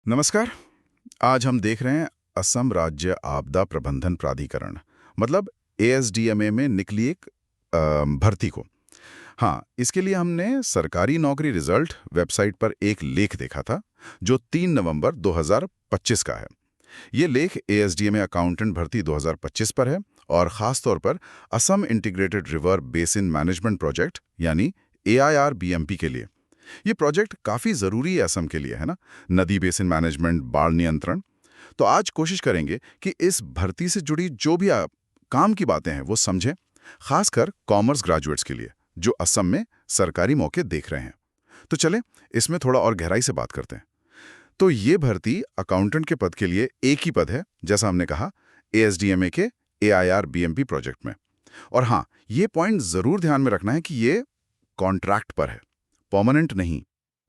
नमस्कार। आज हम देख रहे हैं असम राज्य आपदा प्रबंधन प्राधिकरण, मतलब एएसडीएमए में निकली एक भर्ती को। हाँ, इसके लिए हमने सरकारी नौकरी रिजल्ट वेबसाइट पर एक लेख देखा था जो 3 नवंबर 2025 का है। ये लेख एएसडीएमए अकाउंटेंट भर्ती 2025 पर है और खास तौर पर Assam integrated river basin management project यानी AIRBMP के लिए। ये प्रोजेक्ट काफी जरूरी है असम के लिए, है ना? नदी बेसिन मैनेजमेंट, बाढ़ नियंत्रण। तो आज कोशिश करेंगे कि इस भर्ती से जुड़ी जो भी काम की बातें हैं वो समझें, खासकर कॉमर्स ग्रेजुएट्स के लिए जो असम में सरकारी मौके देख रहे हैं। तो चलें इसमें थोड़ा और गहराई से बात करते हैं। तो ये भर्ती अकाउंटेंट के पद के लिए एक ही पद है, जैसा हमने कहा, एएसडीएमए के AIRBMP प्रोजेक्ट में। और हाँ, ये पॉइंट जरूर ध्यान में रखना है कि ये कॉन्ट्रैक्ट पर है, परमानेंट नहीं।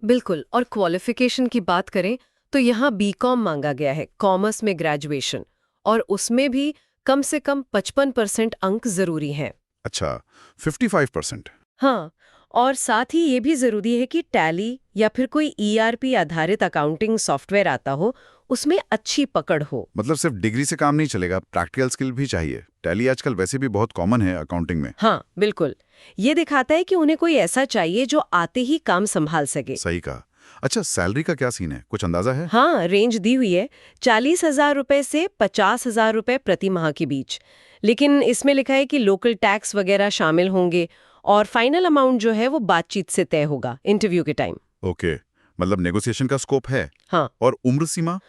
बिल्कुल। और क्वालिफिकेशन की बात करें तो यहाँ बीकॉम मांगा गया है, कॉमर्स में ग्रेजुएशन, और उसमें भी कम से कम 55% अंक जरूरी हैं। अच्छा, 55%। हाँ, और साथ ही ये भी जरूरी है कि टैली या फिर कोई ERP आधारित अकाउंटिंग सॉफ्टवेयर आता हो, उसमें अच्छी पकड़ हो। मतलब सिर्फ डिग्री से काम नहीं चलेगा, प्रैक्टिकल स्किल भी चाहिए। टैली आजकल वैसे भी बहुत कॉमन है अकाउंटिंग में। हाँ, बिल्कुल। ये दिखाता है कि उन्हें कोई ऐसा चाहिए जो आते ही काम संभाल सके। सही कहा। अच्छा, सैलरी का क्या सीन है, कुछ अंदाजा है? हाँ, रेंज दी हुई है 40,000 रुपए से 50,000 रुपए प्रति माह के बीच। लेकिन इसमें लिखा है कि लोकल टैक्स वगैरह शामिल होंगे और फाइनल अमाउंट जो है वो बातचीत से तय होगा इंटरव्यू के टाइम। ओके, मतलब नेगोशिएशन का स्कोप है। हाँ, और उम्र सीमा?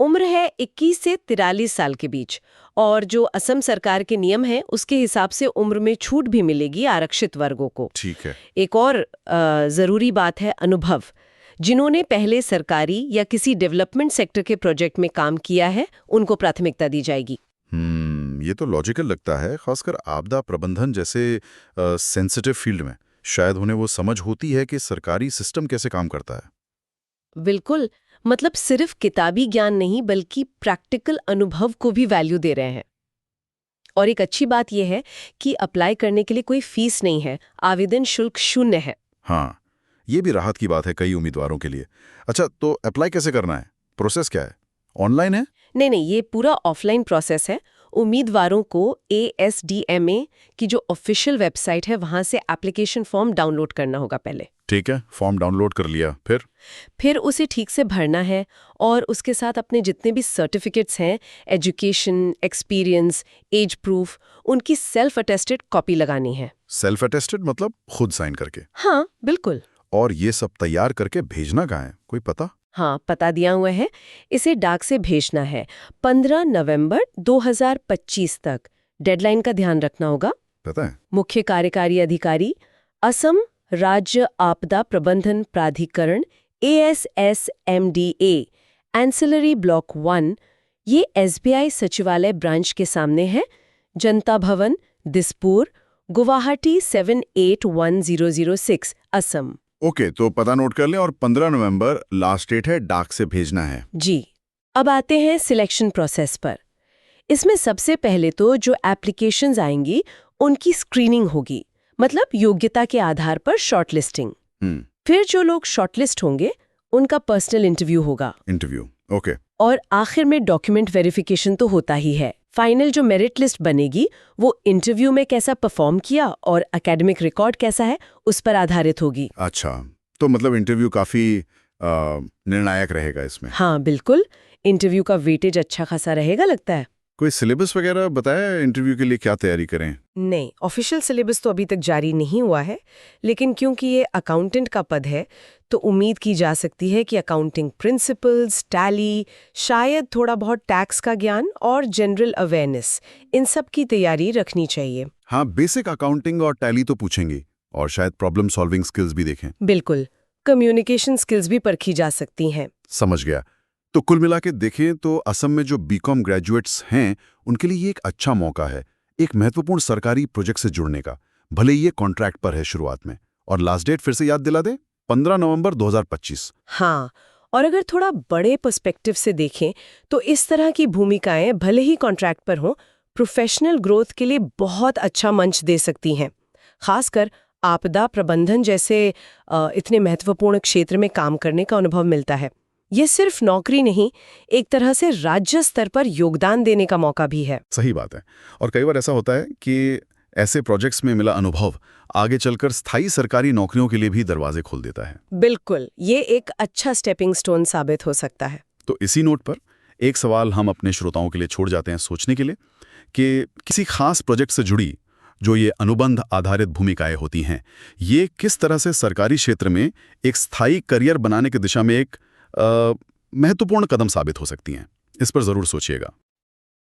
उम्र है 21 से 43 साल के बीच, और जो असम सरकार के नियम है उसके हिसाब से उम्र में छूट भी मिलेगी आरक्षित वर्गों को। ठीक है। एक और जरूरी बात है अनुभव। जिन्होंने पहले सरकारी या किसी डेवलपमेंट सेक्टर के प्रोजेक्ट में काम किया है उनको प्राथमिकता दी जाएगी। ये तो लॉजिकल लगता है, खासकर आपदा प्रबंधन जैसे सेंसिटिव फील्ड में। शायद उन्हें वो समझ होती है कि सरकारी सिस्टम कैसे काम करता है। बिल्कुल, मतलब सिर्फ किताबी ज्ञान नहीं बल्कि प्रैक्टिकल अनुभव को भी वैल्यू दे रहे हैं। और एक अच्छी बात यह है कि अप्लाई करने के लिए कोई फीस नहीं है, आवेदन शुल्क 0 है। हाँ, ये भी राहत की बात है कई उम्मीदवारों के लिए। अच्छा, तो अप्लाई कैसे करना है? प्रोसेस क्या है? ऑनलाइन है? नहीं नहीं, ये पूरा ऑफलाइन प्रोसेस है। उम्मीदवारों को ASDMA की जो ऑफिशियल वेबसाइट है वहां से एप्लीकेशन फॉर्म डाउनलोड करना होगा पहले। ठीक है, फॉर्म डाउनलोड कर लिया, फिर उसे ठीक से भरना है और उसके साथ अपने जितने भी सर्टिफिकेट्स हैं, एजुकेशन, एक्सपीरियंस, एज प्रूफ, उनकी सेल्फ अटेस्टेड कॉपी लगानी है। सेल्फ अटेस्टेड मतलब खुद साइन करके? हाँ, बिल्कुल। और ये सब तैयार करके भेजना कहाँ है, कोई पता? हाँ, पता दिया हुआ है। इसे डाक से भेजना है 15 नवंबर 2025 तक। डेडलाइन का ध्यान रखना होगा। पता है। मुख्य कार्यकारी अधिकारी, असम राज्य आपदा प्रबंधन प्राधिकरण, ASSMDA, एंसिलरी ब्लॉक 1, ये SBI सचिवालय ब्रांच के सामने है। जनता भवन, दिसपुर, गुवाहाटी 781006, असम। ओके, तो पता नोट कर लें। और 15 नवंबर लास्ट डेट है, डाक से भेजना है। जी। अब आते हैं सिलेक्शन प्रोसेस पर। इसमें सबसे पहले तो जो एप्लीकेशंस आएंगी उनकी स्क्रीनिंग होगी, मतलब योग्यता के आधार पर शॉर्टलिस्टिंग। फिर जो लोग शॉर्टलिस्ट होंगे उनका पर्सनल इंटरव्यू होगा। Interview, okay. और आखिर में डॉक्यूमेंट वेरिफिकेशन तो होता ही है। फाइनल जो मेरिट लिस्ट बनेगी वो इंटरव्यू में कैसा परफॉर्म किया और एकेडमिक रिकॉर्ड कैसा है उस पर आधारित होगी। अच्छा, तो मतलब इंटरव्यू काफी निर्णायक रहेगा इसमें। हाँ, बिल्कुल। इंटरव्यू का वेटेज अच्छा खासा रहेगा लगता है। कोई सिलेबस वगैरह बताया इंटरव्यू के लिए क्या तैयारी करें? नहीं, ऑफिशियल सिलेबस तो अभी तक जारी नहीं हुआ है, लेकिन क्योंकि ये अकाउंटेंट का पद है तो उम्मीद की जा सकती है कि अकाउंटिंग प्रिंसिपल्स, टैली, शायद थोड़ा बहुत टैक्स का ज्ञान और जनरल अवेयरनेस, इन सब की तैयारी रखनी चाहिए। हाँ, बेसिक अकाउंटिंग और टैली तो पूछेंगे, और शायद प्रॉब्लम सॉल्विंग स्किल्स भी देखें। बिल्कुल, कम्युनिकेशन स्किल्स भी परखी जा सकती हैं। समझ गया। तो कुल मिला के देखें तो असम में जो बीकॉम ग्रेजुएट्स हैं उनके लिए ये एक अच्छा मौका है, एक महत्वपूर्ण सरकारी प्रोजेक्ट से जुड़ने का। भले ये कॉन्ट्रैक्ट पर है शुरुआत में। और लास्ट डेट फिर से याद दिला दे, 15 नवंबर 2025। हाँ, और अगर थोड़ा बड़े पर्सपेक्टिव से देखें तो इस तरह की भूमिकाएं भले ही कॉन्ट्रैक्ट पर हों, प्रोफेशनल ग्रोथ के लिए बहुत अच्छा मंच दे सकती हैं। खासकर आपदा प्रबंधन जैसे इतने महत्वपूर्ण क्षेत्र में काम करने का अनुभव मिलता है। ये सिर्फ नौकरी नहीं, एक तरह से राज्य स्तर पर योगदान देने का मौका भी है। सही बात है। और कई बार ऐसा होता है कि ऐसे प्रोजेक्ट्स में मिला अनुभव आगे चलकर स्थायी सरकारी नौकरियों के लिए भी दरवाजे खोल देता है। बिल्कुल, ये एक अच्छा स्टेपिंग स्टोन साबित हो सकता है। तो इसी नोट पर एक सवाल हम अपने श्रोताओं के लिए छोड़ जाते हैं सोचने के लिए कि किसी खास प्रोजेक्ट से जुड़ी जो ये अनुबंध आधारित भूमिकाएं होती हैं, ये किस तरह से सरकारी क्षेत्र में एक स्थायी करियर बनाने की दिशा में एक महत्वपूर्ण कदम साबित हो सकती हैं। इस पर ज़रूर सोचिएगा।